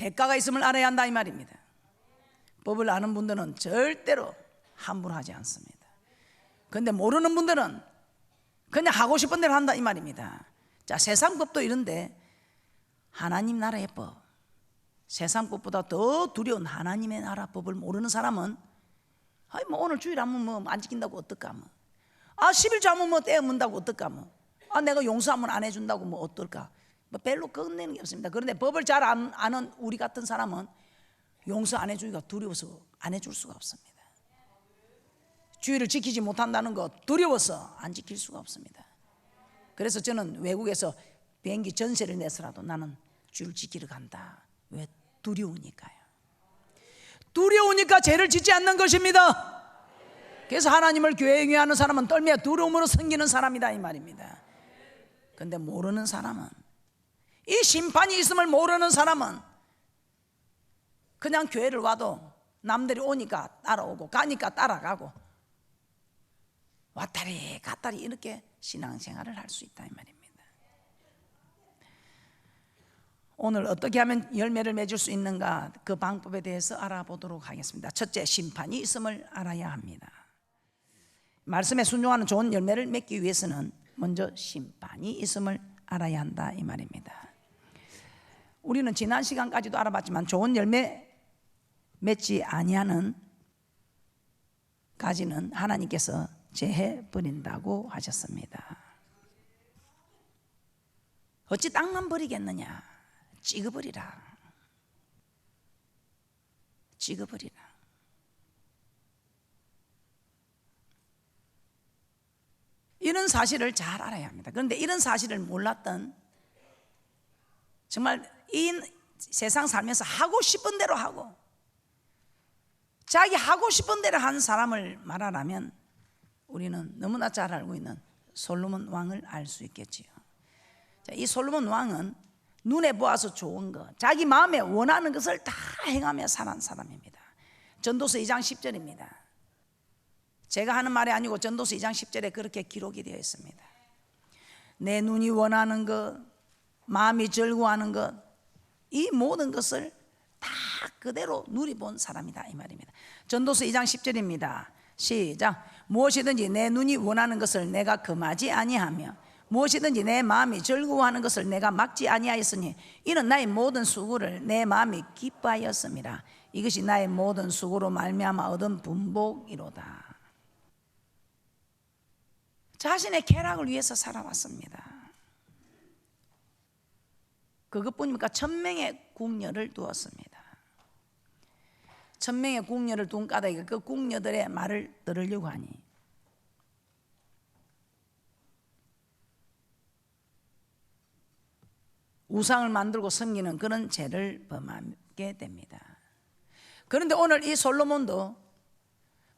대가가 있음을 알아야 한다 이 말입니다. 법을 아는 분들은 절대로 함부로 하지 않습니다. 그런데 모르는 분들은 그냥 하고 싶은 대로 한다 이 말입니다. 자, 세상 법도 이런데 하나님 나라의 법, 세상 법보다 더 두려운 하나님의 나라 법을 모르는 사람은 아이 뭐 오늘 주일 하면 뭐 안 지킨다고 어떨까 뭐, 아 11조 하면 뭐 떼어문다고 어떨까 뭐, 아 내가 용서하면 안 해준다고 뭐 어떨까, 뭐 별로 끝내는 게 없습니다. 그런데 법을 잘 아는 우리 같은 사람은 용서 안 해주기가 두려워서 안 해줄 수가 없습니다. 주의를 지키지 못한다는 거 두려워서 안 지킬 수가 없습니다. 그래서 저는 외국에서 비행기 전세를 내서라도 나는 주의를 지키러 간다. 왜? 두려우니까요. 두려우니까 죄를 짓지 않는 것입니다. 그래서 하나님을 경외하는 사람은 떨며 두려움으로 섬기는 사람이다 이 말입니다. 그런데 모르는 사람은, 이 심판이 있음을 모르는 사람은 그냥 교회를 와도 남들이 오니까 따라오고 가니까 따라가고 왔다리 갔다리 이렇게 신앙생활을 할 수 있다 이 말입니다. 오늘 어떻게 하면 열매를 맺을 수 있는가, 그 방법에 대해서 알아보도록 하겠습니다. 첫째, 심판이 있음을 알아야 합니다. 말씀에 순종하는 좋은 열매를 맺기 위해서는 먼저 심판이 있음을 알아야 한다 이 말입니다. 우리는 지난 시간까지도 알아봤지만 좋은 열매 맺지 아니하는 가지는 하나님께서 제해 버린다고 하셨습니다. 어찌 땅만 버리겠느냐? 찍어버리라. 찍어버리라. 이런 사실을 잘 알아야 합니다. 그런데 이런 사실을 몰랐던, 정말 이 세상 살면서 하고 싶은 대로 하고 자기 하고 싶은 대로 한 사람을 말하라면 우리는 너무나 잘 알고 있는 솔로몬 왕을 알 수 있겠지요. 자, 이 솔로몬 왕은 눈에 보아서 좋은 것, 자기 마음에 원하는 것을 다 행하며 살아난 사람입니다. 전도서 2장 10절입니다. 제가 하는 말이 아니고 전도서 2장 10절에 그렇게 기록이 되어 있습니다. 내 눈이 원하는 것, 마음이 즐거워하는 것, 이 모든 것을 다 그대로 누리본 사람이다 이 말입니다. 전도서 2장 10절입니다. 시작. 무엇이든지 내 눈이 원하는 것을 내가 금하지 아니하며 무엇이든지 내 마음이 즐거워하는 것을 내가 막지 아니하였으니 이는 나의 모든 수고를 내 마음이 기뻐하였습니다. 이것이 나의 모든 수고로 말미암아 얻은 분복이로다. 자신의 쾌락을 위해서 살아왔습니다. 그것뿐입니까? 천명의 궁녀를 두었습니다. 천명의 궁녀를 둔 까닭에 그 궁녀들의 말을 들으려고 하니 우상을 만들고 섬기는 그런 죄를 범하게 됩니다. 그런데 오늘 이 솔로몬도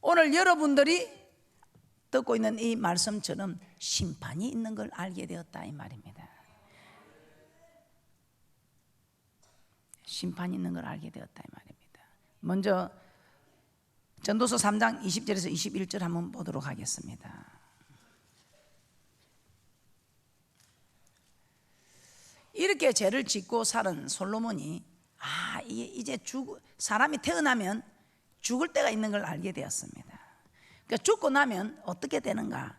오늘 여러분들이 듣고 있는 이 말씀처럼 심판이 있는 걸 알게 되었다 이 말입니다. 심판이 있는 걸 알게 되었다 이 말입니다. 먼저 전도서 3장 20절에서 21절 한번 보도록 하겠습니다. 이렇게 죄를 짓고 살은 솔로몬이 이제 사람이 태어나면 죽을 때가 있는 걸 알게 되었습니다. 그러니까 죽고 나면 어떻게 되는가?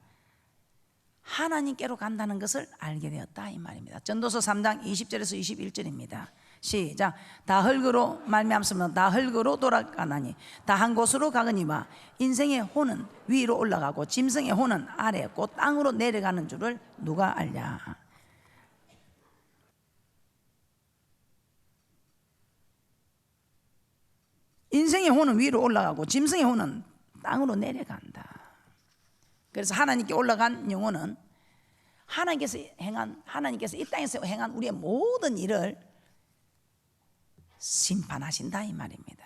하나님께로 간다는 것을 알게 되었다 이 말입니다. 전도서 3장 20절에서 21절입니다. 시작. 다 흙으로 말미암으면 다 흙으로 돌아가나니 다 한 곳으로 가거니와 인생의 혼은 위로 올라가고 짐승의 혼은 아래 곧 땅으로 내려가는 줄을 누가 알랴. 인생의 혼은 위로 올라가고 짐승의 혼은 땅으로 내려간다. 그래서 하나님께 올라간 영혼은 하나님께서 이 땅에서 행한 우리의 모든 일을 심판하신다 이 말입니다.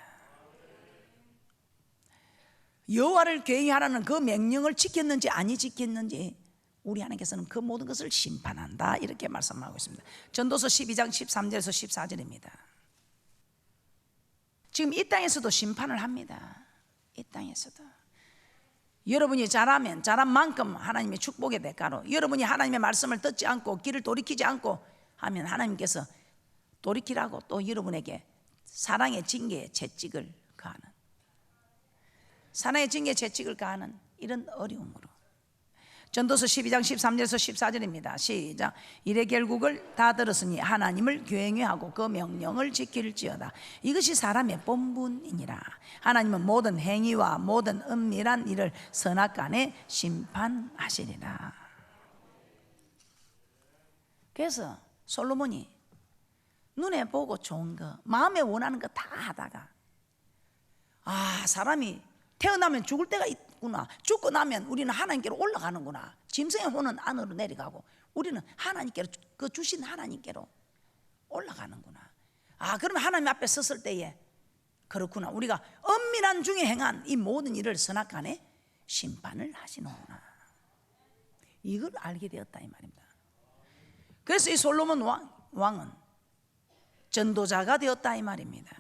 여호와를 경외하라는 그 명령을 지켰는지 아니 지켰는지 우리 하나님께서는 그 모든 것을 심판한다 이렇게 말씀하고 있습니다. 전도서 12장 13절에서 14절입니다. 지금 이 땅에서도 심판을 합니다. 이 땅에서도 여러분이 잘하면 잘한 만큼 하나님의 축복의 대가로, 여러분이 하나님의 말씀을 듣지 않고 길을 돌이키지 않고 하면 하나님께서 돌이키라고 또 여러분에게 사랑의 징계에 채찍을 가하는, 사랑의 징계에 채찍을 가하는 이런 어려움으로. 전도서 12장 13절에서 14절입니다. 시작. 이래 결국을 다 들었으니 하나님을 경외하고 그 명령을 지킬지어다. 이것이 사람의 본분이니라. 하나님은 모든 행위와 모든 은밀한 일을 선악간에 심판하시리라. 그래서 솔로몬이 눈에 보고 좋은 거, 마음에 원하는 거 다 하다가, 사람이 태어나면 죽을 때가 있구나, 죽고 나면 우리는 하나님께로 올라가는구나, 짐승의 혼은 안으로 내려가고 우리는 하나님께로, 그 주신 하나님께로 올라가는구나. 그러면 하나님 앞에 섰을 때에 그렇구나, 우리가 은밀한 중에 행한 이 모든 일을 선악간에 심판을 하시는구나, 이걸 알게 되었다 이 말입니다. 그래서 이 솔로몬 왕은 전도자가 되었다 이 말입니다.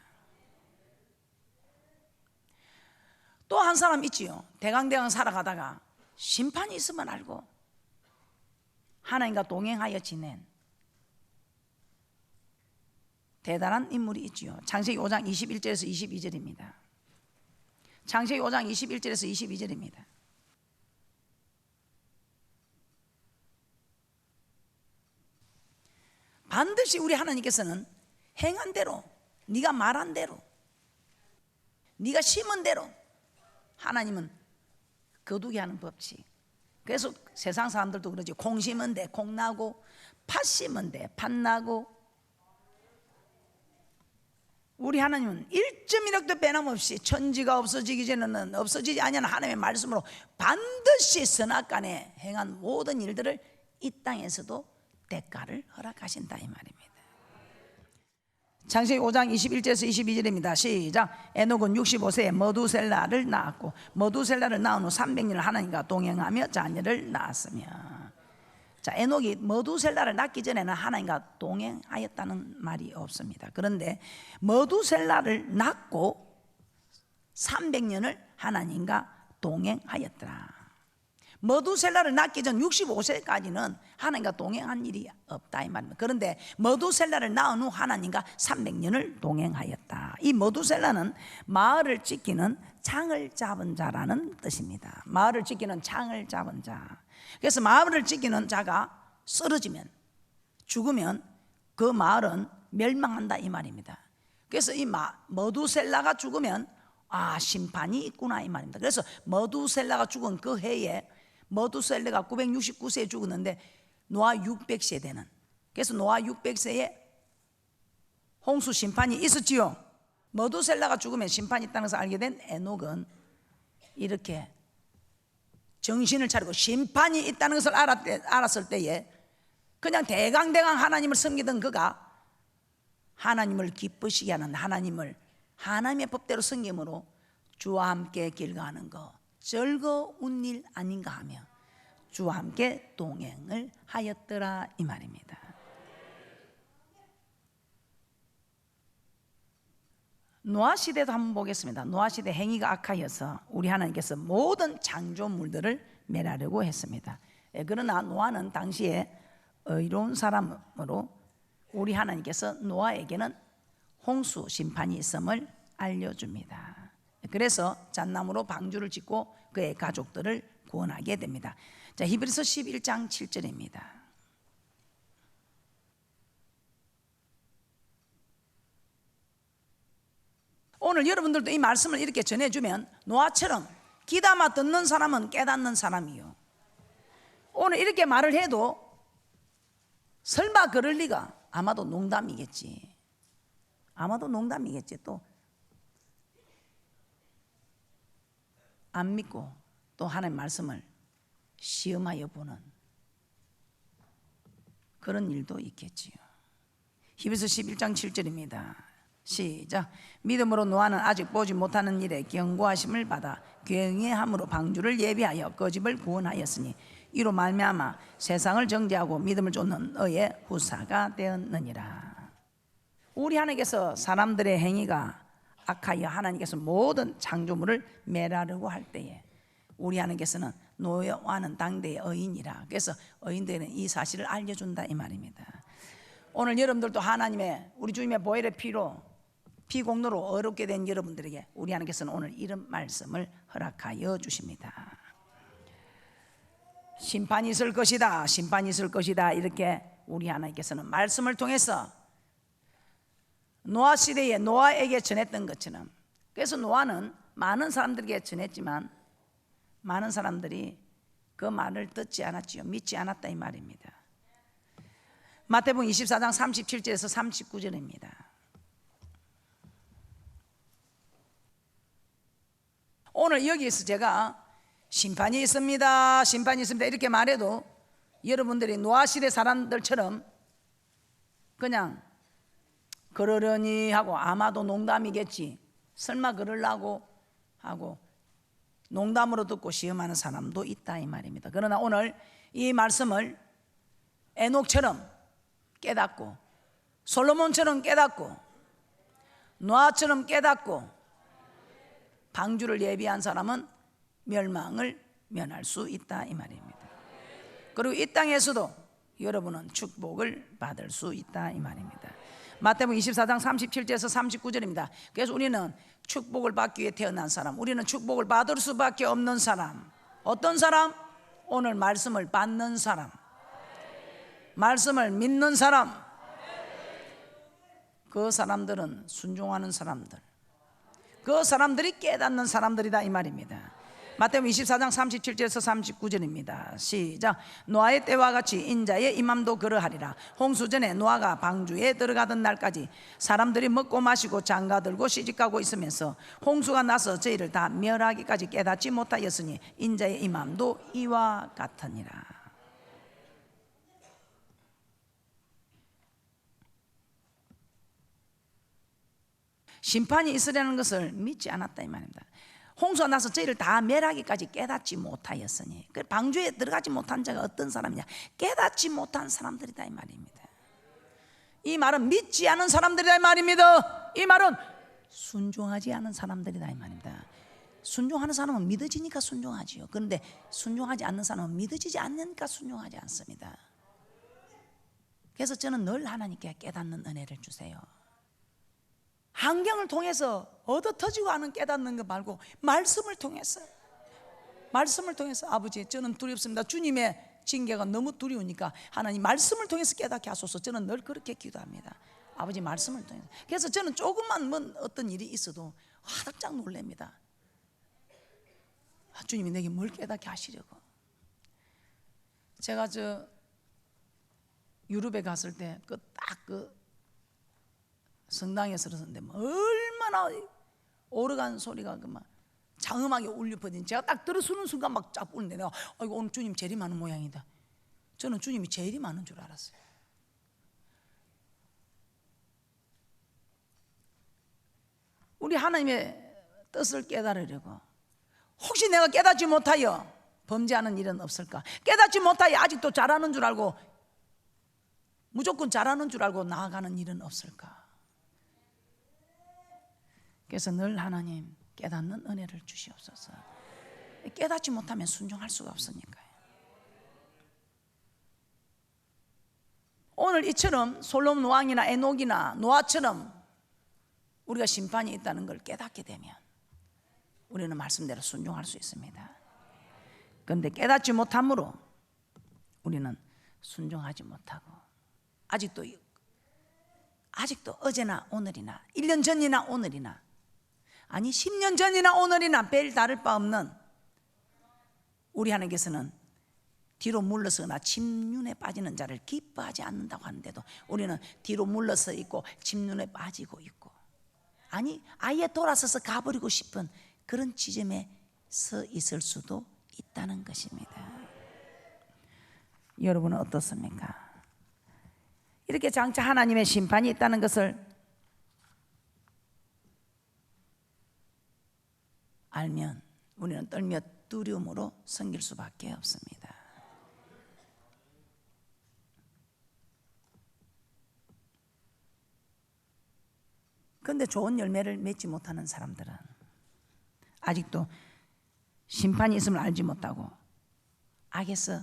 또 한 사람 있지요. 대강대강 살아가다가 심판이 있으면 알고 하나님과 동행하여 지낸 대단한 인물이 있지요. 창세기 5장 21절에서 22절입니다. 창세기 5장 21절에서 22절입니다. 반드시 우리 하나님께서는 행한 대로, 네가 말한 대로, 네가 심은 대로 하나님은 거두게 하는 법칙. 그래서 세상 사람들도 그러지, 콩 심은 데 콩 나고 팥 심은 데 팥 나고. 우리 하나님은 1.1억도 빼남없이 천지가 없어지기 전에는 없어지지 아니하는 하나님의 말씀으로 반드시 선악간에 행한 모든 일들을 이 땅에서도 대가를 허락하신다 이 말입니다. 창세기 5장 21절에서 22절입니다. 시작. 에녹은 65세에 머두셀라를 낳았고 머두셀라를 낳은 후 300년을 하나님과 동행하며 자녀를 낳았으며. 자, 에녹이 머두셀라를 낳기 전에는 하나님과 동행하였다는 말이 없습니다. 그런데 머두셀라를 낳고 300년을 하나님과 동행하였더라. 머두셀라를 낳기 전 65세까지는 하나님과 동행한 일이 없다 이 말입니다. 그런데 머두셀라를 낳은 후 하나님과 300년을 동행하였다. 이 머두셀라는 마을을 지키는 창을 잡은 자라는 뜻입니다. 마을을 지키는 창을 잡은 자. 그래서 마을을 지키는 자가 쓰러지면, 죽으면 그 마을은 멸망한다 이 말입니다. 그래서 이 머두셀라가 죽으면 심판이 있구나 이 말입니다. 그래서 머두셀라가 죽은 그 해에 머두셀라가 969세에 죽었는데 노아 600세대는, 그래서 노아 600세에 홍수 심판이 있었지요. 머두셀라가 죽으면 심판이 있다는 것을 알게 된 에녹은 이렇게 정신을 차리고 심판이 있다는 것을 알았을 때에 그냥 대강대강 하나님을 섬기던 그가 하나님을 기쁘시게 하는, 하나님의 법대로 섬김으로 주와 함께 길 가는 거 즐거운 일 아닌가 하며 주와 함께 동행을 하였더라 이 말입니다. 노아 시대도 한번 보겠습니다. 노아 시대 행위가 악하여서 우리 하나님께서 모든 창조물들을 멸하려고 했습니다. 그러나 노아는 당시에 의로운 사람으로 우리 하나님께서 노아에게는 홍수 심판이 있음을 알려줍니다. 그래서 잣나무로 방주를 짓고 그의 가족들을 구원하게 됩니다. 자, 히브리서 11장 7절입니다. 오늘 여러분들도 이 말씀을 이렇게 전해주면 노아처럼 귀담아 듣는 사람은 깨닫는 사람이요, 오늘 이렇게 말을 해도 설마 그럴 리가, 아마도 농담이겠지. 또 안 믿고 또 하나님의 말씀을 시험하여 보는 그런 일도 있겠지요. 히브리서 11장 7절입니다. 시작. 믿음으로 노아는 아직 보지 못하는 일에 경고하심을 받아 경외함으로 방주를 예비하여 그 집을 구원하였으니 이로 말미암아 세상을 정죄하고 믿음을 쫓는 너의 후사가 되었느니라. 우리 하나님께서 사람들의 행위가 악하여 하나님께서 모든 창조물을 멸하려고 할 때에 우리 하나님께서는 노아는 당대의 의인이라. 그래서 의인들은 이 사실을 알려준다 이 말입니다. 오늘 여러분들도 하나님의, 우리 주님의 보혈의 피로 피공로로 어렵게 된 여러분들에게 우리 하나님께서는 오늘 이런 말씀을 허락하여 주십니다. 심판이 있을 것이다, 심판이 있을 것이다, 이렇게 우리 하나님께서는 말씀을 통해서 노아 시대에 노아에게 전했던 것처럼, 그래서 노아는 많은 사람들에게 전했지만 많은 사람들이 그 말을 듣지 않았지요. 믿지 않았다 이 말입니다. 마태복음 24장 37절에서 39절입니다. 오늘 여기에서 제가 심판이 있습니다, 심판이 있습니다 이렇게 말해도 여러분들이 노아 시대 사람들처럼 그냥 그러려니 하고 아마도 농담이겠지, 설마 그러려고 하고 농담으로 듣고 시험하는 사람도 있다 이 말입니다. 그러나 오늘 이 말씀을 에녹처럼 깨닫고 솔로몬처럼 깨닫고 노아처럼 깨닫고 방주를 예비한 사람은 멸망을 면할 수 있다 이 말입니다. 그리고 이 땅에서도 여러분은 축복을 받을 수 있다 이 말입니다. 마태복음 24장 37절에서 39절입니다. 그래서 우리는 축복을 받기 위해 태어난 사람, 우리는 축복을 받을 수밖에 없는 사람, 어떤 사람? 오늘 말씀을 받는 사람, 말씀을 믿는 사람, 그 사람들은 순종하는 사람들, 그 사람들이 깨닫는 사람들이다 이 말입니다. 마태복음 24장 37절에서 39절입니다. 시작. 노아의 때와 같이 인자의 임함도 그러하리라. 홍수전에 노아가 방주에 들어가던 날까지 사람들이 먹고 마시고 장가들고 시집가고 있으면서 홍수가 나서 저희를 다 멸하기까지 깨닫지 못하였으니 인자의 임함도 이와 같으니라. 심판이 있으려는 것을 믿지 않았다 이 말입니다. 홍수가 나서 저희를 다 멸하기까지 깨닫지 못하였으니, 그 방주에 들어가지 못한 자가 어떤 사람이냐? 깨닫지 못한 사람들이다 이 말입니다. 이 말은 믿지 않은 사람들이다 이 말입니다. 이 말은 순종하지 않은 사람들이다 이 말입니다. 순종하는 사람은 믿어지니까 순종하지요. 그런데 순종하지 않는 사람은 믿어지지 않으니까 순종하지 않습니다. 그래서 저는 늘 하나님께 깨닫는 은혜를 주세요. 환경을 통해서 얻어 터지고 하는 깨닫는 거 말고 말씀을 통해서 아버지 저는 두렵습니다. 주님의 징계가 너무 두려우니까 하나님 말씀을 통해서 깨닫게 하소서. 저는 늘 그렇게 기도합니다. 아버지 말씀을 통해서. 그래서 저는 조금만 어떤 일이 있어도 화들짝 놀랍니다. 주님이 내게 뭘 깨닫게 하시려고. 제가 유럽에 갔을 때 그 성당에 서는데 얼마나 오르간 소리가 막 장음하게 울려 퍼진, 제가 딱 들어서는 순간 막 쫙 울는데 내가 아이고 오늘 주님 재림하는 모양이다. 저는 주님이 재림하는 줄 알았어요. 우리 하나님의 뜻을 깨달으려고, 혹시 내가 깨닫지 못하여 범죄하는 일은 없을까? 깨닫지 못하여 아직도 잘하는 줄 알고 무조건 잘하는 줄 알고 나아가는 일은 없을까? 그래서 늘 하나님 깨닫는 은혜를 주시옵소서. 깨닫지 못하면 순종할 수가 없으니까요. 오늘 이처럼 솔로몬 왕이나 에녹이나 노아처럼 우리가 심판이 있다는 걸 깨닫게 되면 우리는 말씀대로 순종할 수 있습니다. 그런데 깨닫지 못함으로 우리는 순종하지 못하고 아직도 어제나 오늘이나 1년 전이나 오늘이나 아니 10년 전이나 오늘이나 별 다를 바 없는 우리 하나님께서는 뒤로 물러서거나 침륜에 빠지는 자를 기뻐하지 않는다고 하는데도 우리는 뒤로 물러서 있고 침륜에 빠지고 있고, 아니 아예 돌아서서 가버리고 싶은 그런 지점에 서 있을 수도 있다는 것입니다. 여러분은 어떻습니까? 이렇게 장차 하나님의 심판이 있다는 것을 알면 우리는 떨며 두려움으로 섬길 수밖에 없습니다. 그런데 좋은 열매를 맺지 못하는 사람들은 아직도 심판이 있음을 알지 못하고 악에서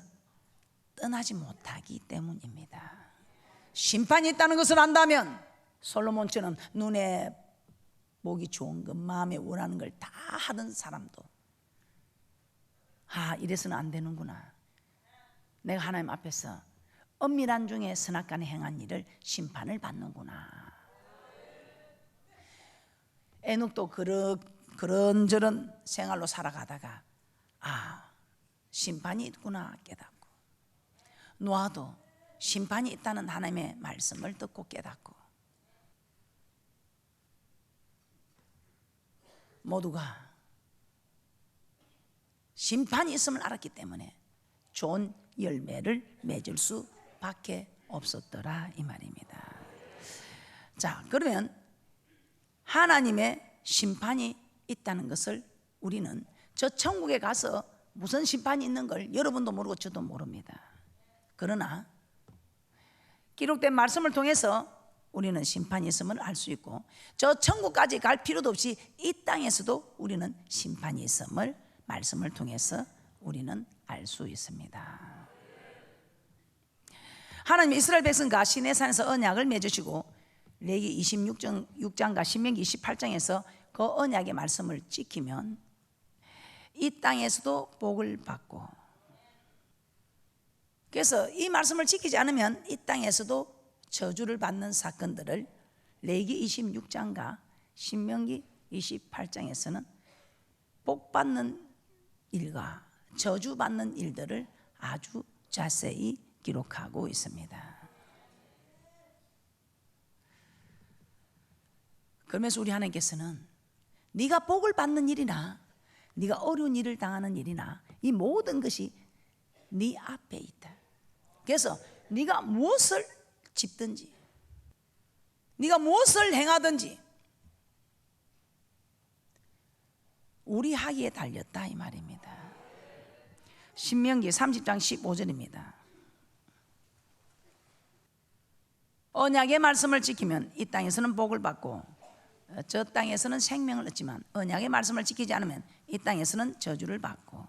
떠나지 못하기 때문입니다. 심판이 있다는 것을 안다면 솔로몬처럼 눈에 보기 좋은 것, 마음에 원하는 걸 다 하던 사람도 이래서는 안 되는구나. 내가 하나님 앞에서 엄밀한 중에 선악간에 행한 일을 심판을 받는구나. 에녹도 그런저런 생활로 살아가다가 심판이 있구나 깨닫고, 노아도 심판이 있다는 하나님의 말씀을 듣고 깨닫고, 모두가 심판이 있음을 알았기 때문에 좋은 열매를 맺을 수밖에 없었더라 이 말입니다. 자, 그러면 하나님의 심판이 있다는 것을 우리는 저 천국에 가서 무슨 심판이 있는 걸 여러분도 모르고 저도 모릅니다. 그러나 기록된 말씀을 통해서 우리는 심판이 있음을 알 수 있고, 저 천국까지 갈 필요도 없이 이 땅에서도 우리는 심판이 있음을 말씀을 통해서 우리는 알 수 있습니다. 하나님 이스라엘 백성과 시내산에서 언약을 맺으시고 레위기 26장과 신명기 28장에서 그 언약의 말씀을 지키면 이 땅에서도 복을 받고, 그래서 이 말씀을 지키지 않으면 이 땅에서도 저주를 받는 사건들을 레위기 26장과 신명기 28장에서는 복받는 일과 저주받는 일들을 아주 자세히 기록하고 있습니다. 그러면서 우리 하나님께서는 네가 복을 받는 일이나 네가 어려운 일을 당하는 일이나 이 모든 것이 네 앞에 있다. 그래서 네가 무엇을 짚든지, 네가 무엇을 행하든지 우리 하기에 달렸다 이 말입니다. 신명기 30장 15절입니다. 언약의 말씀을 지키면 이 땅에서는 복을 받고 저 땅에서는 생명을 얻지만, 언약의 말씀을 지키지 않으면 이 땅에서는 저주를 받고,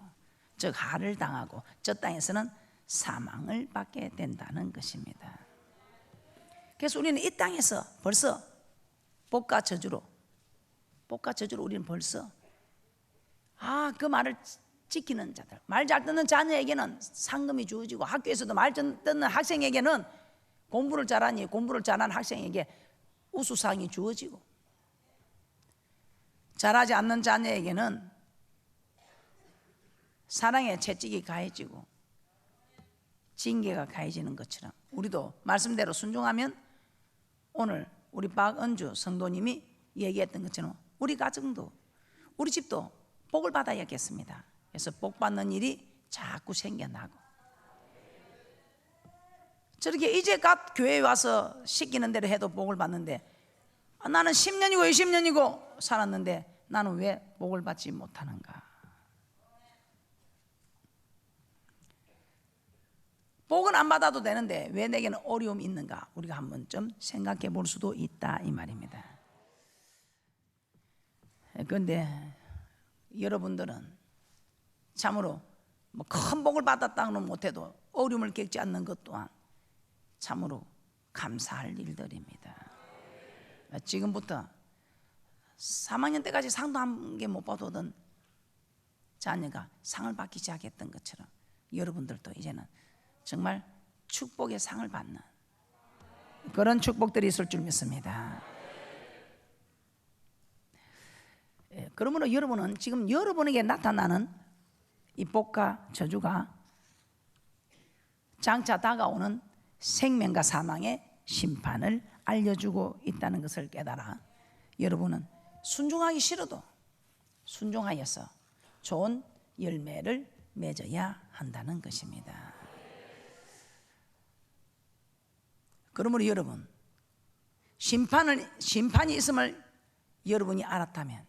즉 하를 당하고 저 땅에서는 사망을 받게 된다는 것입니다. 그래서 우리는 이 땅에서 벌써 복과 저주로 우리는 벌써 그 말을 지키는 자들, 말 잘 듣는 자녀에게는 상금이 주어지고, 학교에서도 말 듣는 학생에게는 공부를 잘한 학생에게 우수상이 주어지고, 잘하지 않는 자녀에게는 사랑의 채찍이 가해지고 징계가 가해지는 것처럼, 우리도 말씀대로 순종하면 오늘 우리 박은주 성도님이 얘기했던 것처럼 우리 가정도 우리 집도 복을 받아야겠습니다. 그래서 복 받는 일이 자꾸 생겨나고, 저렇게 이제 갓 교회에 와서 시키는 대로 해도 복을 받는데, 나는 10년이고 20년이고 살았는데 나는 왜 복을 받지 못하는가? 복은 안 받아도 되는데 왜 내게는 어려움이 있는가? 우리가 한번 좀 생각해 볼 수도 있다 이 말입니다. 그런데 여러분들은 참으로 큰 복을 받았다고는 못해도 어려움을 겪지 않는 것 또한 참으로 감사할 일들입니다. 지금부터 3학년 때까지 상도 한 개 못 받아오던 자녀가 상을 받기 시작했던 것처럼 여러분들도 이제는 정말 축복의 상을 받는 그런 축복들이 있을 줄 믿습니다. 그러므로 여러분은 지금 여러분에게 나타나는 이 복과 저주가 장차 다가오는 생명과 사망의 심판을 알려주고 있다는 것을 깨달아 여러분은 순종하기 싫어도 순종하여서 좋은 열매를 맺어야 한다는 것입니다. 그러므로 여러분, 심판이 있음을 여러분이 알았다면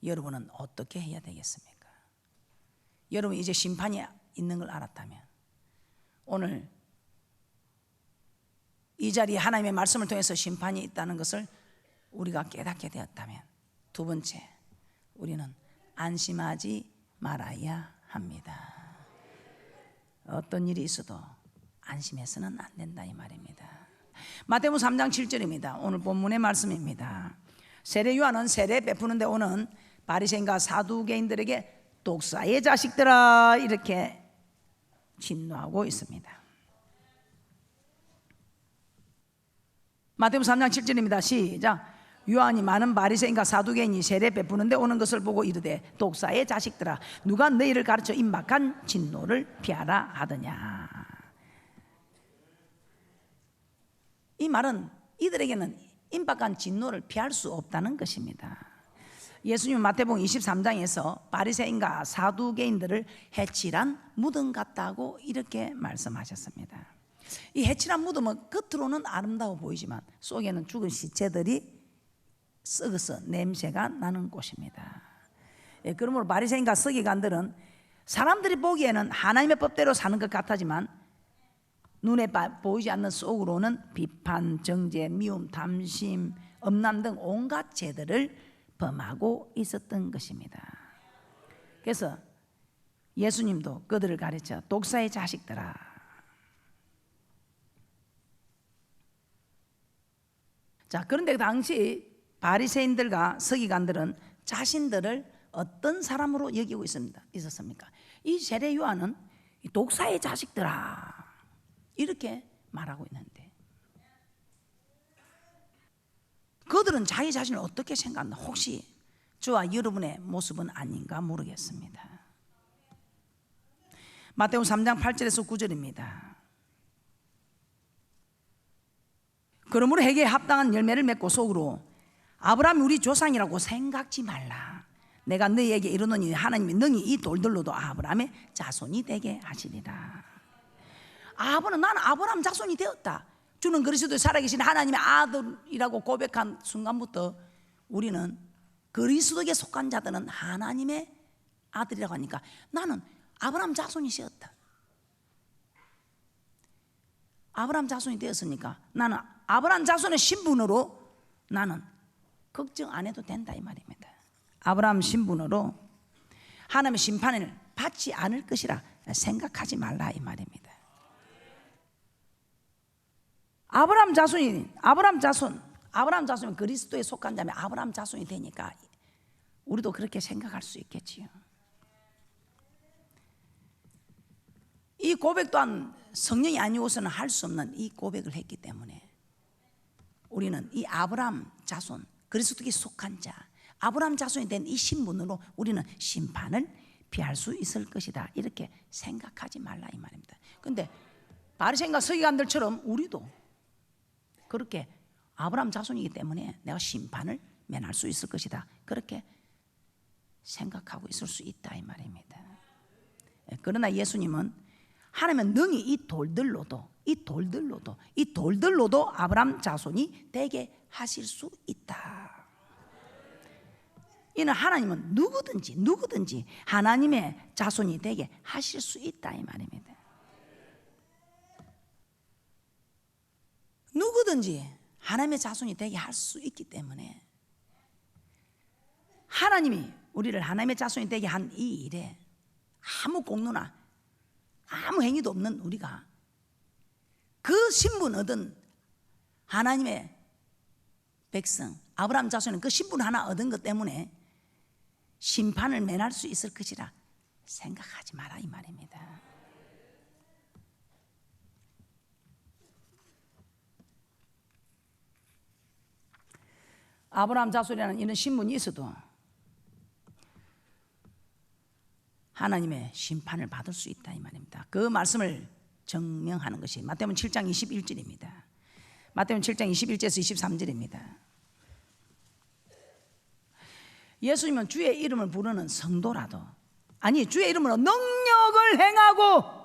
여러분은 어떻게 해야 되겠습니까? 여러분 이제 심판이 있는 걸 알았다면 오늘 이 자리에 하나님의 말씀을 통해서 심판이 있다는 것을 우리가 깨닫게 되었다면, 두 번째, 우리는 안심하지 말아야 합니다. 어떤 일이 있어도 안심해서는 안 된다 이 말입니다. 마태복음 3장 7절입니다. 오늘 본문의 말씀입니다. 세례 요한은 세례 베푸는 데 오는 바리새인과 사두개인들에게 독사의 자식들아 이렇게 진노하고 있습니다. 마태복음 3장 7절입니다. 시작. 요한이 많은 바리새인과 사두개인이 세례 베푸는 데 오는 것을 보고 이르되 독사의 자식들아 누가 너희를 가르쳐 임박한 진노를 피하라 하더냐. 이 말은 이들에게는 임박한 진노를 피할 수 없다는 것입니다. 예수님은 마태복음 23장에서 바리새인과 사두개인들을 해칠한 무덤 같다고 이렇게 말씀하셨습니다. 이 해칠한 무덤은 겉으로는 아름다워 보이지만 속에는 죽은 시체들이 썩어서 냄새가 나는 곳입니다. 그러므로 바리새인과 서기관들은 사람들이 보기에는 하나님의 법대로 사는 것 같하지만 눈에 보이지 않는 속으로는 비판, 정죄, 미움, 탐심, 엄남 등 온갖 죄들을 범하고 있었던 것입니다. 그래서 예수님도 그들을 가르쳐 독사의 자식들아. 자, 그런데 당시 바리새인들과 서기관들은 자신들을 어떤 사람으로 여기고 있었습니까? 이 세례 요한은 독사의 자식들아 이렇게 말하고 있는데 그들은 자기 자신을 어떻게 생각하나 혹시 저와 여러분의 모습은 아닌가 모르겠습니다. 마태복음 3장 8절에서 9절입니다. 그러므로 회개에 합당한 열매를 맺고 속으로 아브라함이 우리 조상이라고 생각지 말라. 내가 너희에게 이르노니 하나님이 능히 이 돌들로도 아브라함의 자손이 되게 하시리라. 나는 아브라함 자손이 되었다. 주는 그리스도의 살아계신 하나님의 아들이라고 고백한 순간부터 우리는 그리스도에게 속한 자들은 하나님의 아들이라고 하니까 나는 아브라함 자손이 되었다. 아브라함 자손이 되었으니까 나는 아브라함 자손의 신분으로 나는 걱정 안 해도 된다 이 말입니다. 아브라함 신분으로 하나님의 심판을 받지 않을 것이라 생각하지 말라 이 말입니다. 아브라함 자손은 그리스도에 속한 자면 아브라함 자손이 되니까 우리도 그렇게 생각할 수 있겠지요. 이 고백 또한 성령이 아니고서는 할 수 없는 이 고백을 했기 때문에 우리는 이 아브라함 자손, 그리스도에 속한 자, 아브라함 자손이 된 이 신분으로 우리는 심판을 피할 수 있을 것이다 이렇게 생각하지 말라 이 말입니다. 그런데 바리새인과 서기관들처럼 우리도 그렇게 아브라함 자손이기 때문에 내가 심판을 면할 수 있을 것이다 그렇게 생각하고 있을 수 있다 이 말입니다. 그러나 예수님은 하나님은 능히 이 돌들로도 아브라함 자손이 되게 하실 수 있다. 이는 하나님은 누구든지 하나님의 자손이 되게 하실 수 있다 이 말입니다. 누구든지 하나님의 자손이 되게 할 수 있기 때문에 하나님이 우리를 하나님의 자손이 되게 한 이 일에 아무 공로나 아무 행위도 없는 우리가 그 신분 얻은 하나님의 백성 아브라함 자손은 그 신분 하나 얻은 것 때문에 심판을 면할 수 있을 것이라 생각하지 마라 이 말입니다. 아브라함 자손이라는 이런 신분이 있어도 하나님의 심판을 받을 수 있다 이 말입니다. 그 말씀을 증명하는 것이 마태복음 7장 21절입니다. 마태복음 7장 21절에서 23절입니다. 예수님은 주의 이름을 부르는 성도라도 주의 이름으로 능력을 행하고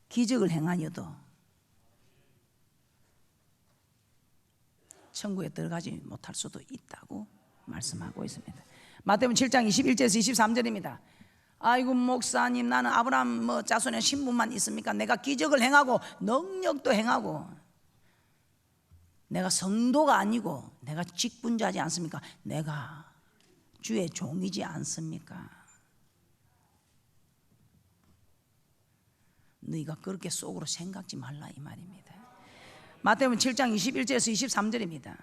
기적을 행하여도 천국에 들어가지 못할 수도 있다고 말씀하고 있습니다. 마태복음 7장 21절에서 23절입니다. 아이고 목사님 나는 아브라함 자손의 신분만 있습니까? 내가 기적을 행하고 능력도 행하고 내가 성도가 아니고 내가 직분자지 않습니까? 내가 주의 종이지 않습니까? 너희가 그렇게 속으로 생각지 말라 이 말입니다. 마태복음 7장 21절에서 23절입니다.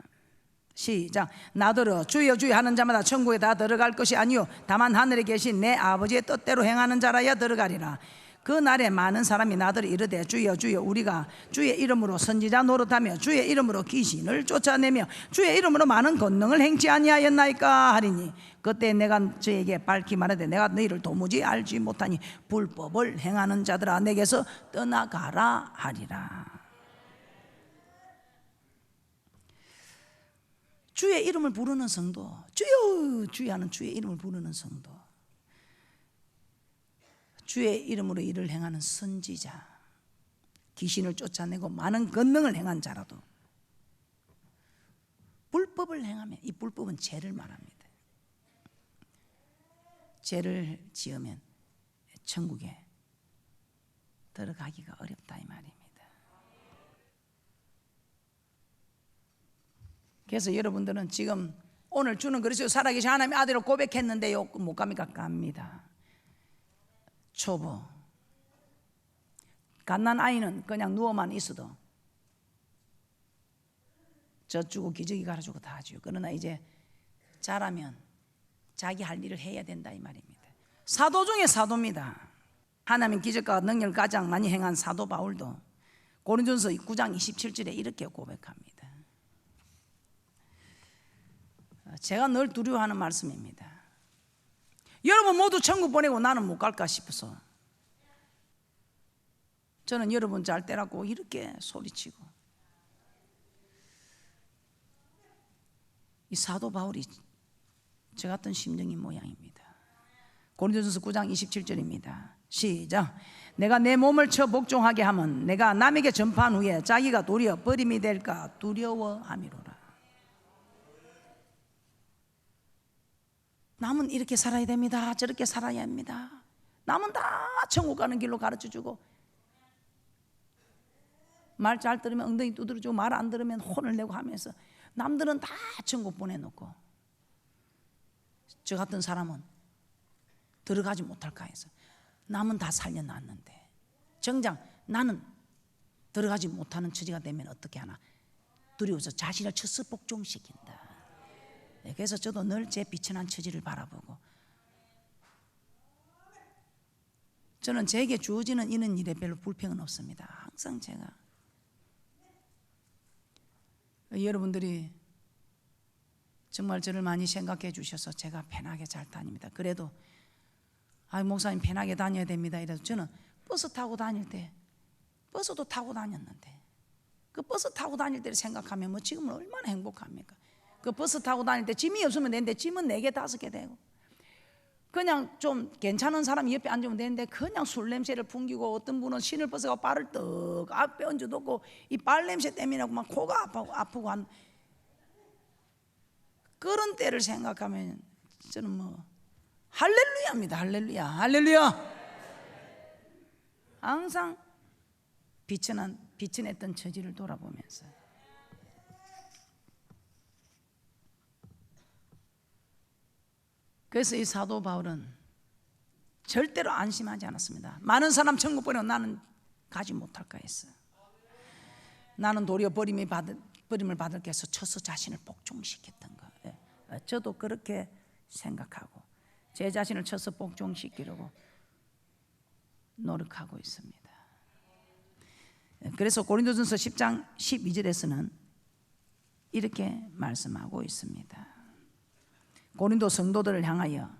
시작. 나더러 주여 주여 하는 자마다 천국에 다 들어갈 것이 아니요 다만 하늘에 계신 내 아버지의 뜻대로 행하는 자라야 들어가리라. 그 날에 많은 사람이 나더러 이르되 주여 주여 우리가 주의 이름으로 선지자 노릇하며 주의 이름으로 귀신을 쫓아내며 주의 이름으로 많은 권능을 행치 아니하였나이까 하리니 그때 내가 저에게 밝히 말하되 내가 너희를 도무지 알지 못하니 불법을 행하는 자들아 내게서 떠나가라 하리라. 주의 이름을 부르는 성도, 주여 주여 하는 주의 이름을 부르는 성도, 주의 이름으로 일을 행하는 선지자, 귀신을 쫓아내고 많은 권능을 행한 자라도 불법을 행하면, 이 불법은 죄를 말합니다. 죄를 지으면 천국에 들어가기가 어렵다 이 말입니다. 그래서 여러분들은 지금 오늘 주는 그리스도 살아계신 하나님의 아들을 고백했는데요, 못 갑니까? 갑니다. 초보 갓난 아이는 그냥 누워만 있어도 젖주고 기저귀 갈아주고 다 하죠. 그러나 이제 자라면 자기 할 일을 해야 된다 이 말입니다. 사도 중에 사도입니다. 하나님 기적과 능력을 가장 많이 행한 사도 바울도 고린도전서 9장 27절에 이렇게 고백합니다. 제가 늘 두려워하는 말씀입니다. 여러분 모두 천국 보내고 나는 못 갈까 싶어서 저는 여러분 잘 때라고 이렇게 소리치고, 이 사도 바울이 저 같은 심정인 모양입니다. 고린도전서 9장 27절입니다. 시작. 내가 내 몸을 쳐 복종하게 하면 내가 남에게 전파한 후에 자기가 도리어 버림이 될까 두려워함이로라. 남은 이렇게 살아야 됩니다. 저렇게 살아야 합니다. 남은 다 천국 가는 길로 가르쳐주고, 말 잘 들으면 엉덩이 두드려주고 말 안 들으면 혼을 내고 하면서 남들은 다 천국 보내놓고 저 같은 사람은 들어가지 못할까 해서 남은 다 살려놨는데 정작 나는 들어가지 못하는 처지가 되면 어떻게 하나 두려워서 자신을 쳐서 복종시킨다. 그래서 저도 늘 제 비천한 처지를 바라보고, 저는 제게 주어지는 이런 일에 별로 불평은 없습니다. 항상 제가, 여러분들이 정말 저를 많이 생각해 주셔서 제가 편하게 잘 다닙니다. 그래도 목사님 편하게 다녀야 됩니다 이래서 저는 버스 타고 다닐 때, 버스도 타고 다녔는데 그 버스 타고 다닐 때를 생각하면 뭐 지금은 얼마나 행복합니까? 그 버스 타고 다닐 때 짐이 없으면 되는데 짐은 4개 5개 되고, 그냥 좀 괜찮은 사람이 옆에 앉으면 되는데 그냥 술 냄새를 풍기고, 어떤 분은 시내버스가 발을 떡 앞에 얹어놓고 이 발 냄새 때문에 막 코가 아프고 한 그런 때를 생각하면 저는 뭐 할렐루야입니다. 할렐루야 할렐루야. 항상 비천했던 처지를 돌아보면서 그래서 이 사도 바울은 절대로 안심하지 않았습니다. 많은 사람 천국 보내고 나는 가지 못할까 했어요. 나는 도리어 버림을 받을 게 해서 쳐서 자신을 복종시켰던 거. 저도 그렇게 생각하고 제 자신을 쳐서 복종시키려고 노력하고 있습니다. 그래서 고린도전서 10장 12절에서는 이렇게 말씀하고 있습니다. 고린도 성도들을 향하여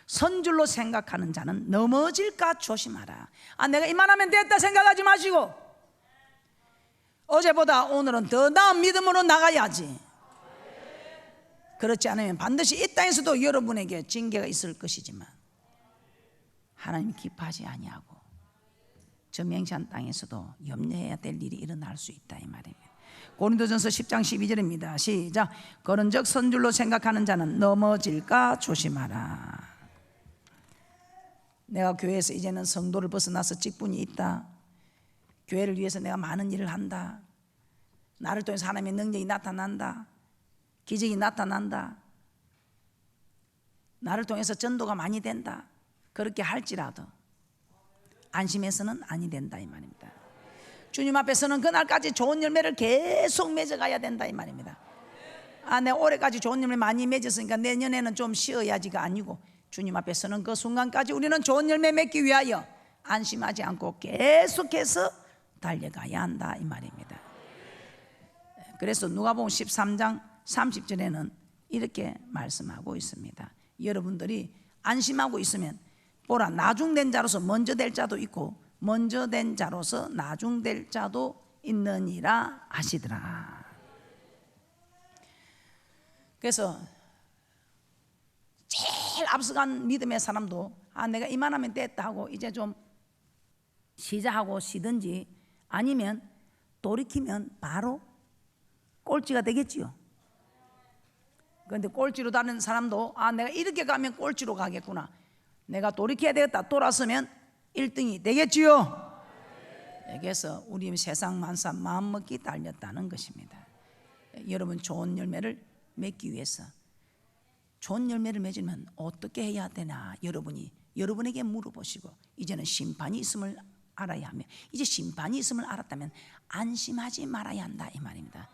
선줄로 생각하는 자는 넘어질까 조심하라. 내가 이만하면 됐다 생각하지 마시고 어제보다 오늘은 더 나은 믿음으로 나가야지. 그렇지 않으면 반드시 이 땅에서도 여러분에게 징계가 있을 것이지만 하나님이 기뻐하지 아니하고 저 맹세한 땅에서도 염려해야 될 일이 일어날 수 있다 이 말입니다. 고린도전서 10장 12절입니다. 시작. 그런즉 선줄로 생각하는 자는 넘어질까 조심하라. 내가 교회에서 이제는 성도를 벗어나서 직분이 있다. 교회를 위해서 내가 많은 일을 한다. 나를 통해서 하나님의 능력이 나타난다. 기적이 나타난다. 나를 통해서 전도가 많이 된다. 그렇게 할지라도 안심해서는 아니 된다 이 말입니다. 주님 앞에서는 그날까지 좋은 열매를 계속 맺어가야 된다 이 말입니다. 내가 올해까지 좋은 열매 많이 맺었으니까 내년에는 좀 쉬어야지가 아니고, 주님 앞에 서는 그 순간까지 우리는 좋은 열매 맺기 위하여 안심하지 않고 계속해서 달려가야 한다 이 말입니다. 그래서 누가복음 13장 30절에는 이렇게 말씀하고 있습니다. 여러분들이 안심하고 있으면 보라, 나중된 자로서 먼저 될 자도 있고 먼저 된 자로서 나중될 자도 있느니라 하시더라. 그래서 제일 앞서간 믿음의 사람도 내가 이만하면 됐다 하고 이제 좀 시작하고 쉬든지, 아니면 돌이키면 바로 꼴찌가 되겠지요. 그런데 꼴찌로 다니는 사람도 내가 이렇게 가면 꼴찌로 가겠구나, 내가 돌이켜야 되겠다, 돌아서면 1등이 되겠지요. 그래서 우리 세상 만사 마음먹기 달렸다는 것입니다. 여러분, 좋은 열매를 맺기 위해서 좋은 열매를 맺으면 어떻게 해야 되나 여러분에게 물어보시고, 이제는 심판이 있음을 알아야 하며, 이제 심판이 있음을 알았다면 안심하지 말아야 한다 이 말입니다.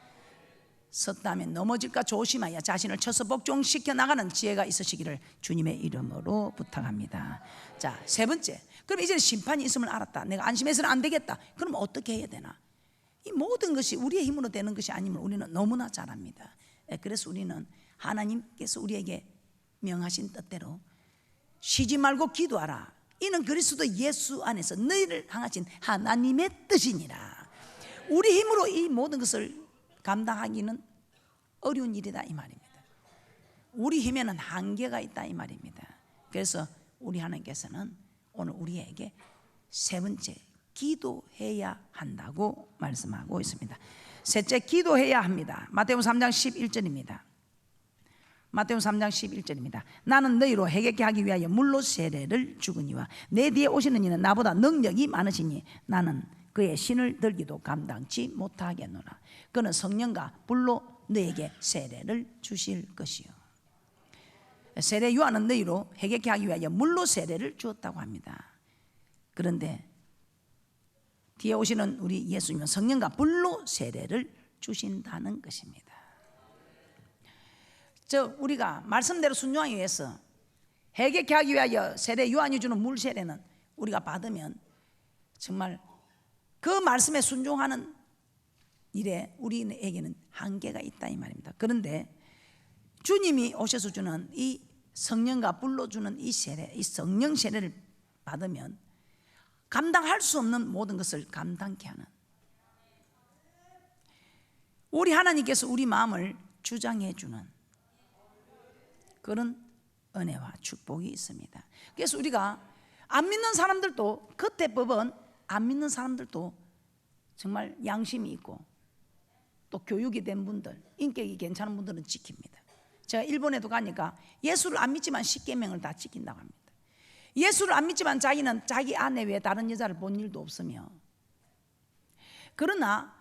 섰다면 넘어질까 조심하여 자신을 쳐서 복종시켜 나가는 지혜가 있으시기를 주님의 이름으로 부탁합니다. 자, 세 번째, 그럼 이제는 심판이 있음을 알았다, 내가 안심해서는 안 되겠다. 그럼 어떻게 해야 되나? 이 모든 것이 우리의 힘으로 되는 것이 아니면 우리는 너무나 잘 압니다. 그래서 우리는 하나님께서 우리에게 명하신 뜻대로 쉬지 말고 기도하라, 이는 그리스도 예수 안에서 너희를 향하신 하나님의 뜻이니라. 우리 힘으로 이 모든 것을 감당하기는 어려운 일이다 이 말입니다. 우리 힘에는 한계가 있다 이 말입니다. 그래서 우리 하나님께서는 오늘 우리에게 세 번째, 기도해야 한다고 말씀하고 있습니다. 셋째, 기도해야 합니다. 마태복음 3장 11절입니다. 마태복음 3장 11절입니다. 나는 너희로 회개케 하기 위하여 물로 세례를 주거니와 내 뒤에 오시는 이는 나보다 능력이 많으시니 나는 그의 신을 들기도 감당치 못하겠노라. 그는 성령과 불로 너에게 세례를 주실 것이요. 세례 요한은 너희로 회개케 하기 위하여 물로 세례를 주었다고 합니다. 그런데 뒤에 오시는 우리 예수님은 성령과 불로 세례를 주신다는 것입니다. 우리가 말씀대로 순종하기 위해서 회개케 하기 위하여 세례 요한이 주는 물 세례는 우리가 받으면 정말 그 말씀에 순종하는 일에 우리에게는 한계가 있다 이 말입니다. 그런데 주님이 오셔서 주는 이 성령과 불로 주는 이 세례, 이 성령 세례를 받으면 감당할 수 없는 모든 것을 감당케 하는, 우리 하나님께서 우리 마음을 주장해 주는 그런 은혜와 축복이 있습니다. 그래서 우리가 안 믿는 사람들도, 그때 법은 안 믿는 사람들도 정말 양심이 있고 또 교육이 된 분들, 인격이 괜찮은 분들은 지킵니다. 제가 일본에도 가니까 예수를 안 믿지만 십계명을 다 지킨다고 합니다. 예수를 안 믿지만 자기는 자기 아내 외에 다른 여자를 본 일도 없으며, 그러나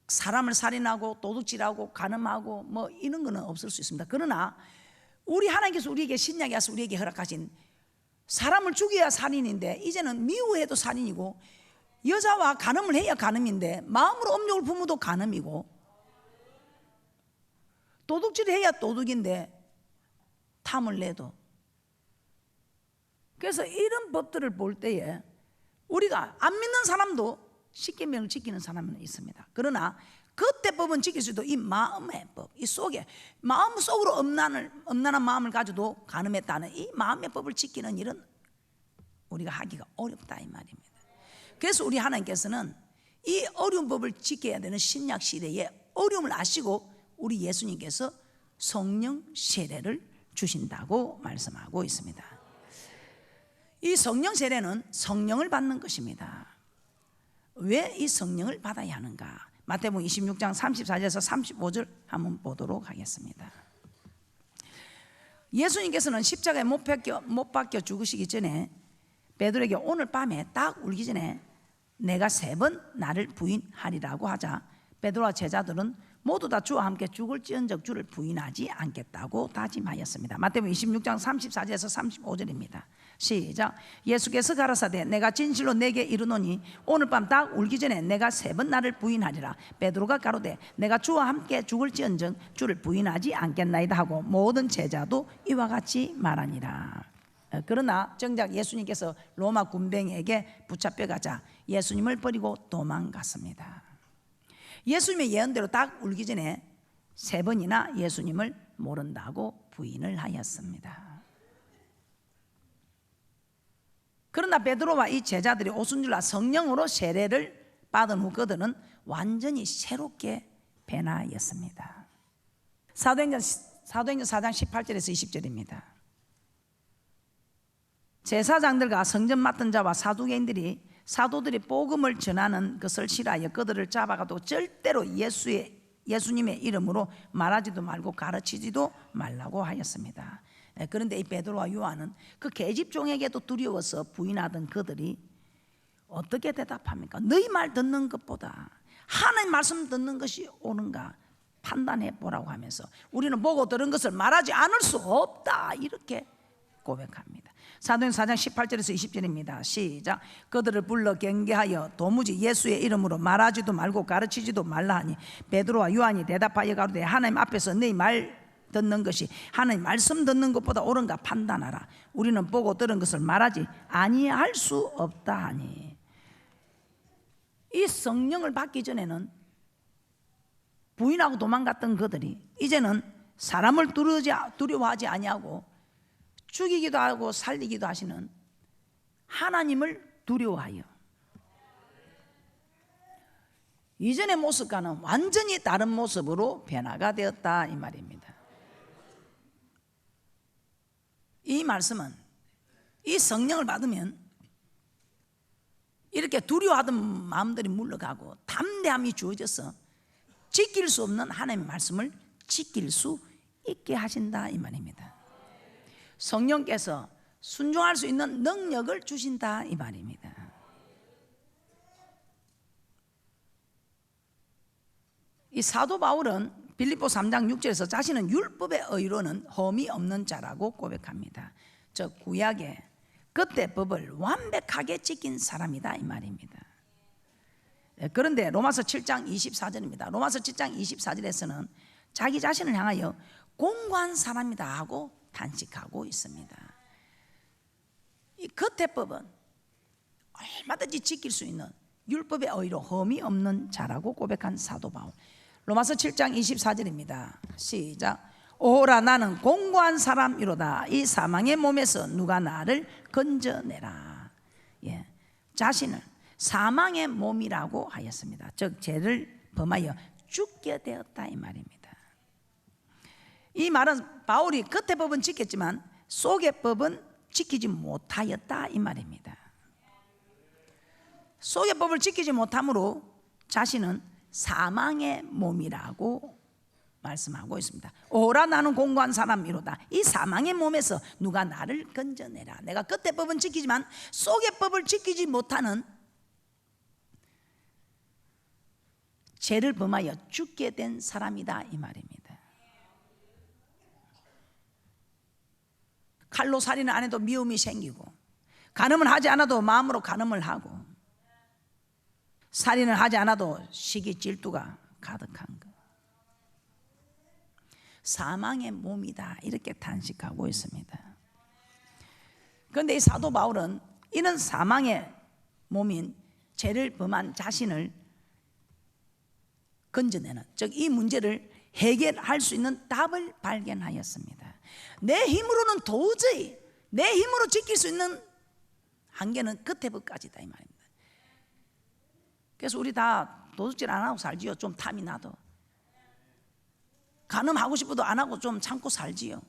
사람을 살인하고 도둑질하고 간음하고 뭐 이런 거는 없을 수 있습니다. 그러나 우리 하나님께서 우리에게 신약에 와서 우리에게 허락하신, 사람을 죽여야 살인인데 이제는 미워해도 살인이고, 여자와 간음을 해야 간음인데 마음으로 음욕을 품어도 간음이고, 도둑질을 해야 도둑인데 탐을 내도. 그래서 이런 법들을 볼 때에 우리가 안 믿는 사람도 십계명을 지키는 사람은 있습니다. 그러나 그때 법은 지킬 수도 이 마음의 법, 이 속에 마음 속으로 엄난한 마음을 가지고 간음했다는 이 마음의 법을 지키는 일은 우리가 하기가 어렵다 이 말입니다. 그래서 우리 하나님께서는 이 어려운 법을 지켜야 되는 신약 시대의 어려움을 아시고 우리 예수님께서 성령 세례를 주신다고 말씀하고 있습니다. 이 성령 세례는 성령을 받는 것입니다. 왜 이 성령을 받아야 하는가? 마태복음 26장 34절에서 35절 한번 보도록 하겠습니다. 예수님께서는 십자가에 못 박혀 죽으시기 전에 베드로에게 오늘 밤에 딱 울기 전에 내가 3번 나를 부인하리라고 하자, 베드로와 제자들은 모두 다 주와 함께 죽을지언정 주를 부인하지 않겠다고 다짐하였습니다. 마태복음 26장 34절에서 35절입니다. 시작. 예수께서 가라사대 내가 진실로 내게 이르노니 오늘 밤 딱 울기 전에 내가 3번 나를 부인하리라. 베드로가 가로되 내가 주와 함께 죽을지언정 주를 부인하지 않겠나이다 하고 모든 제자도 이와 같이 말하니라. 그러나 정작 예수님께서 로마 군병에게 붙잡혀 가자 예수님을 버리고 도망갔습니다. 예수님의 예언대로 딱 울기 전에 3번이나 예수님을 모른다고 부인을 하였습니다. 그러나 베드로와 이 제자들이 오순절날 성령으로 세례를 받은 후 그들은 완전히 새롭게 변화했습니다. 사도행전 4장 18절에서 20절입니다. 제사장들과 성전 맡은 자와 사도들이 복음을 전하는 것을 싫어하여 그들을 잡아가도 절대로 예수님의 이름으로 말하지도 말고 가르치지도 말라고 하였습니다. 그런데 이 베드로와 요한은 그 계집종에게도 두려워서 부인하던 그들이 어떻게 대답합니까? 너희 말 듣는 것보다 하나님 말씀 듣는 것이 옳은가 판단해 보라고 하면서 우리는 보고 들은 것을 말하지 않을 수 없다 이렇게 고백합니다. 사도행전 4장 18절에서 20절입니다. 시작. 그들을 불러 경계하여 도무지 예수의 이름으로 말하지도 말고 가르치지도 말라 하니 베드로와 요한이 대답하여 가로되 하나님 앞에서 너희 말 듣는 것이 하나님 말씀 듣는 것보다 옳은가 판단하라. 우리는 보고 들은 것을 말하지 아니할 수 없다 하니 이 성령을 받기 전에는 부인하고 도망갔던 그들이 이제는 사람을 두려워하지 아니하고 죽이기도 하고 살리기도 하시는 하나님을 두려워하여 이전의 모습과는 완전히 다른 모습으로 변화가 되었다 이 말입니다. 이 말씀은 이 성령을 받으면 이렇게 두려워하던 마음들이 물러가고 담대함이 주어져서 지킬 수 없는 하나님의 말씀을 지킬 수 있게 하신다 이 말입니다. 성령께서 순종할 수 있는 능력을 주신다 이 말입니다. 이 사도 바울은 빌립보 3장 6절에서 자신은 율법의 의로는 흠이 없는 자라고 고백합니다. 즉 구약의 그때 법을 완벽하게 지킨 사람이다 이 말입니다. 그런데 로마서 7장 24절입니다. 로마서 7장 24절에서는 자기 자신을 향하여 공고한 사람이다 하고 탄식하고 있습니다. 이 겉의 법은 얼마든지 지킬 수 있는 율법의 의로 흠이 없는 자라고 고백한 사도 바울. 로마서 7장 24절입니다. 시작. 오라 나는 공고한 사람이로다. 이 사망의 몸에서 누가 나를 건져내라. 예, 자신을 사망의 몸이라고 하였습니다. 즉 죄를 범하여 죽게 되었다 이 말입니다. 이 말은 바울이 겉의 법은 지켰지만 속의 법은 지키지 못하였다 이 말입니다. 속의 법을 지키지 못함으로 자신은 사망의 몸이라고 말씀하고 있습니다. 오라 나는 공고한 사람이로다. 이 사망의 몸에서 누가 나를 건져내라. 내가 겉의 법은 지키지만 속의 법을 지키지 못하는 죄를 범하여 죽게 된 사람이다 이 말입니다. 칼로 살인을 안 해도 미움이 생기고 간음을 하지 않아도 마음으로 간음을 하고 살인을 하지 않아도 시기 질투가 가득한 것. 사망의 몸이다 이렇게 탄식하고 있습니다. 그런데 이 사도 바울은 이는 사망의 몸인 죄를 범한 자신을 건져내는, 즉 이 문제를 해결할 수 있는 답을 발견하였습니다. 내 힘으로는 도저히 내 힘으로 지킬 수 있는 한계는 끝에 법까지다 이 말입니다. 그래서 우리 다 도둑질 안 하고 살지요. 좀 탐이 나도. 간음하고 싶어도 안 하고 좀 참고 살지요.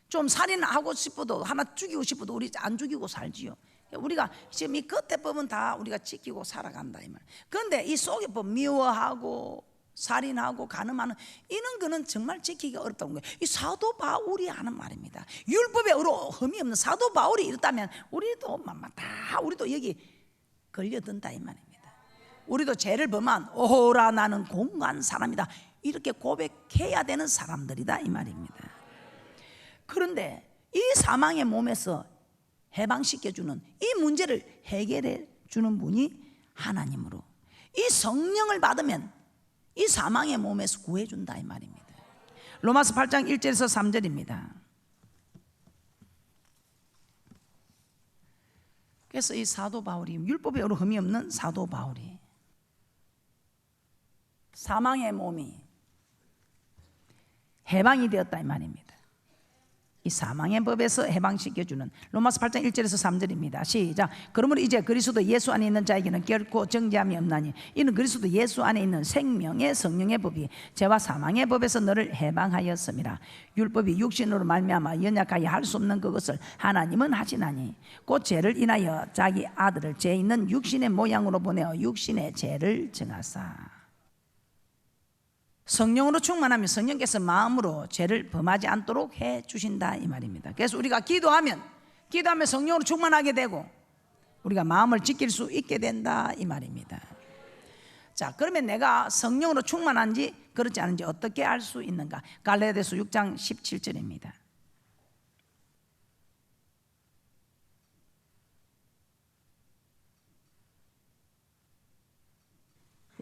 좀 살인하고 싶어도 하나 죽이고 싶어도 우리 안 죽이고 살지요. 우리가 지금 이 끝에 법은 다 우리가 지키고 살아간다 이 말. 그런데 이 속의 법 미워하고 살인하고 간음하는 이런 거는 정말 지키기가 어렵다는 거예요. 이 사도 바울이 하는 말입니다. 율법의 의로 흠이 없는 사도 바울이 이렇다면 우리도 다 우리도 여기 걸려든다 이 말입니다. 우리도 죄를 범한 오라 나는 공고한 사람이다 이렇게 고백해야 되는 사람들이다 이 말입니다. 그런데 이 사망의 몸에서 해방시켜주는 이 문제를 해결해 주는 분이 하나님으로, 이 성령을 받으면 이 사망의 몸에서 구해준다 이 말입니다. 로마서 8장 1절에서 3절입니다. 그래서 이 사도 바울이, 율법에 흠이 없는 사도 바울이 사망의 몸이 해방이 되었다 이 말입니다. 이 사망의 법에서 해방시켜주는 로마서 8장 1절에서 3절입니다. 시작. 그러므로 이제 그리스도 예수 안에 있는 자에게는 결코 정죄함이 없나니 이는 그리스도 예수 안에 있는 생명의 성령의 법이 죄와 사망의 법에서 너를 해방하였음이라. 율법이 육신으로 말미암아 연약하게 할 수 없는 그것을 하나님은 하시나니 곧 죄를 인하여 자기 아들을 죄 있는 육신의 모양으로 보내어 육신의 죄를 정하사. 성령으로 충만하면 성령께서 마음으로 죄를 범하지 않도록 해 주신다 이 말입니다. 그래서 우리가 기도하면 성령으로 충만하게 되고 우리가 마음을 지킬 수 있게 된다 이 말입니다. 자, 그러면 내가 성령으로 충만한지 그렇지 않은지 어떻게 알 수 있는가? 갈라디아서 6장 17절입니다.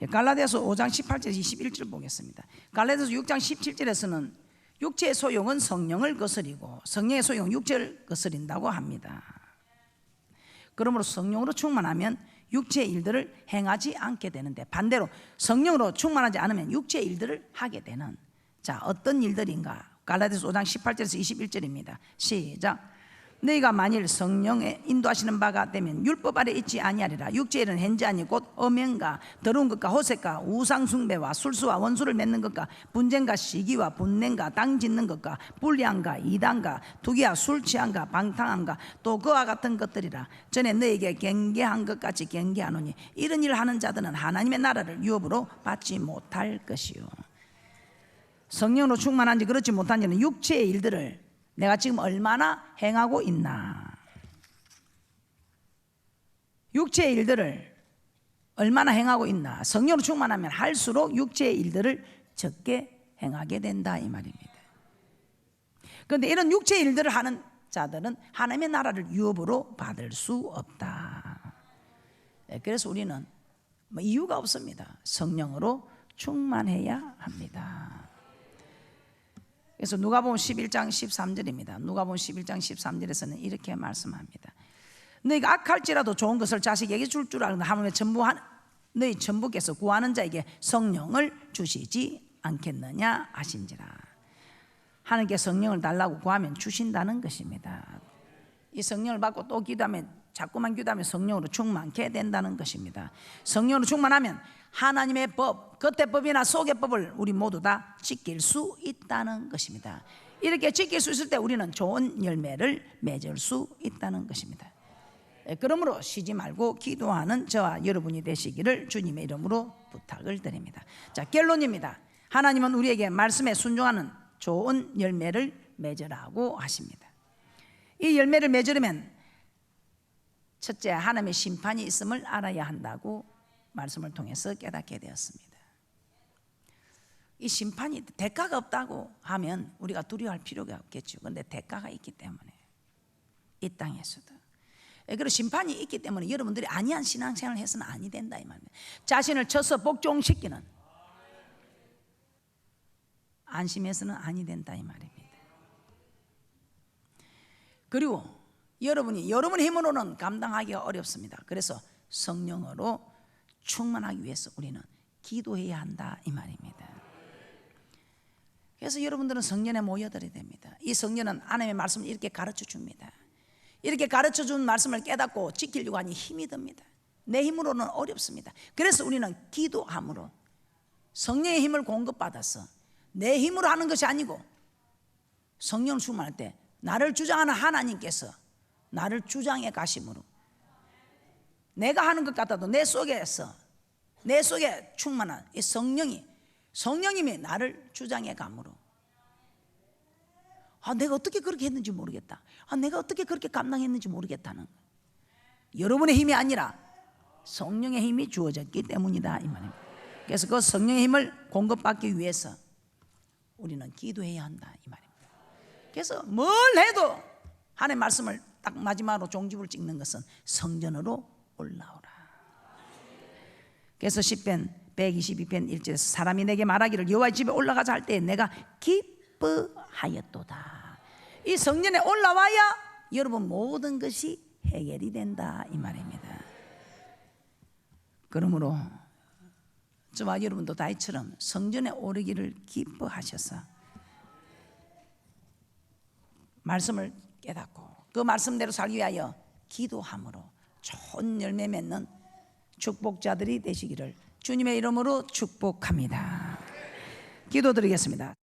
갈라디아서 5장 18절 21절 보겠습니다. 갈라디아서 6장 17절에서는 육체의 소용은 성령을 거스리고 성령의 소용은 육체를 거스린다고 합니다. 그러므로 성령으로 충만하면 육체의 일들을 행하지 않게 되는데, 반대로 성령으로 충만하지 않으면 육체의 일들을 하게 되는, 자, 어떤 일들인가? 갈라디아서 5장 18절에서 21절입니다. 시작. 너희가 만일 성령의 인도하시는 바가 되면 율법 아래 있지 아니하리라. 육체의 일은 hen제하니 곧 음행과 더러운 것과 호색과 우상 숭배와 술수와 원수를 맺는 것과 분쟁과 시기와 분냄과 땅 짓는 것과 불량과 이단과 투기와 술 취함과 방탕함과 또 그와 같은 것들이라. 전에 너희에게 경계한 것 같이 경계하노니 이런 일을 하는 자들은 하나님의 나라를 유업으로 받지 못할 것이요. 성령으로 충만한지 그렇지 못한지는 육체의 일들을 내가 지금 얼마나 행하고 있나, 육체의 일들을 얼마나 행하고 있나. 성령으로 충만하면 할수록 육체의 일들을 적게 행하게 된다 이 말입니다. 그런데 이런 육체의 일들을 하는 자들은 하나님의 나라를 유업으로 받을 수 없다. 그래서 우리는 이유가 없습니다. 성령으로 충만해야 합니다. 그래서 누가복음 11장 13절입니다. 누가복음 11장 13절에서는 이렇게 말씀합니다. 너희가 악할지라도 좋은 것을 자식에게 줄 알고 하물며 너희 전부께서 구하는 자에게 성령을 주시지 않겠느냐 하신지라. 하나님께 성령을 달라고 구하면 주신다는 것입니다. 이 성령을 받고 또 기도하면, 자꾸만 기도하면 성령으로 충만케 된다는 것입니다. 성령으로 충만하면 하나님의 법, 겉의 법이나 속의 법을 우리 모두 다 지킬 수 있다는 것입니다. 이렇게 지킬 수 있을 때 우리는 좋은 열매를 맺을 수 있다는 것입니다. 그러므로 쉬지 말고 기도하는 저와 여러분이 되시기를 주님의 이름으로 부탁을 드립니다. 자, 결론입니다. 하나님은 우리에게 말씀에 순종하는 좋은 열매를 맺으라고 하십니다. 이 열매를 맺으려면 첫째, 하나님의 심판이 있음을 알아야 한다고 말씀을 통해서 깨닫게 되었습니다. 이 심판이 대가가 없다고 하면 우리가 두려워할 필요가 없겠죠. 그런데 대가가 있기 때문에 이 땅에서도, 그리고 심판이 있기 때문에 여러분들이 아니한 신앙생활을 해서는 아니 된다 이 말입니다. 자신을 쳐서 복종시키는, 안심해서는 아니 된다 이 말입니다. 그리고 여러분의 힘으로는 감당하기가 어렵습니다. 그래서 성령으로 충만하기 위해서 우리는 기도해야 한다 이 말입니다. 그래서 여러분들은 성전에 모여들어야 됩니다. 이 성전은 하나님의 말씀을 이렇게 가르쳐 줍니다. 이렇게 가르쳐 준 말씀을 깨닫고 지키려고 하니 힘이 듭니다. 내 힘으로는 어렵습니다. 그래서 우리는 기도함으로 성령의 힘을 공급받아서 내 힘으로 하는 것이 아니고 성령을 충만할 때 나를 주장하는 하나님께서 나를 주장해 가심으로 내가 하는 것 같아도 내 속에 충만한 이 성령님이 나를 주장해 감으로, 내가 어떻게 그렇게 했는지 모르겠다, 내가 어떻게 그렇게 감당했는지 모르겠다는, 여러분의 힘이 아니라 성령의 힘이 주어졌기 때문이다 이 말입니다. 그래서 그 성령의 힘을 공급받기 위해서 우리는 기도해야 한다 이 말입니다. 그래서 뭘 해도 하나님의 말씀을 딱 마지막으로 종지부를 찍는 것은 성전으로 올라오라. 그래서 시편 122편 1절에서 사람이 내게 말하기를 여호와의 집에 올라가자 할 때 내가 기뻐하였도다. 이 성전에 올라와야 여러분 모든 것이 해결이 된다 이 말입니다. 그러므로 저와 여러분도 다윗처럼 성전에 오르기를 기뻐하셔서 말씀을 깨닫고 그 말씀대로 살기 위하여 기도함으로 좋은 열매 맺는 축복자들이 되시기를 주님의 이름으로 축복합니다. 기도드리겠습니다.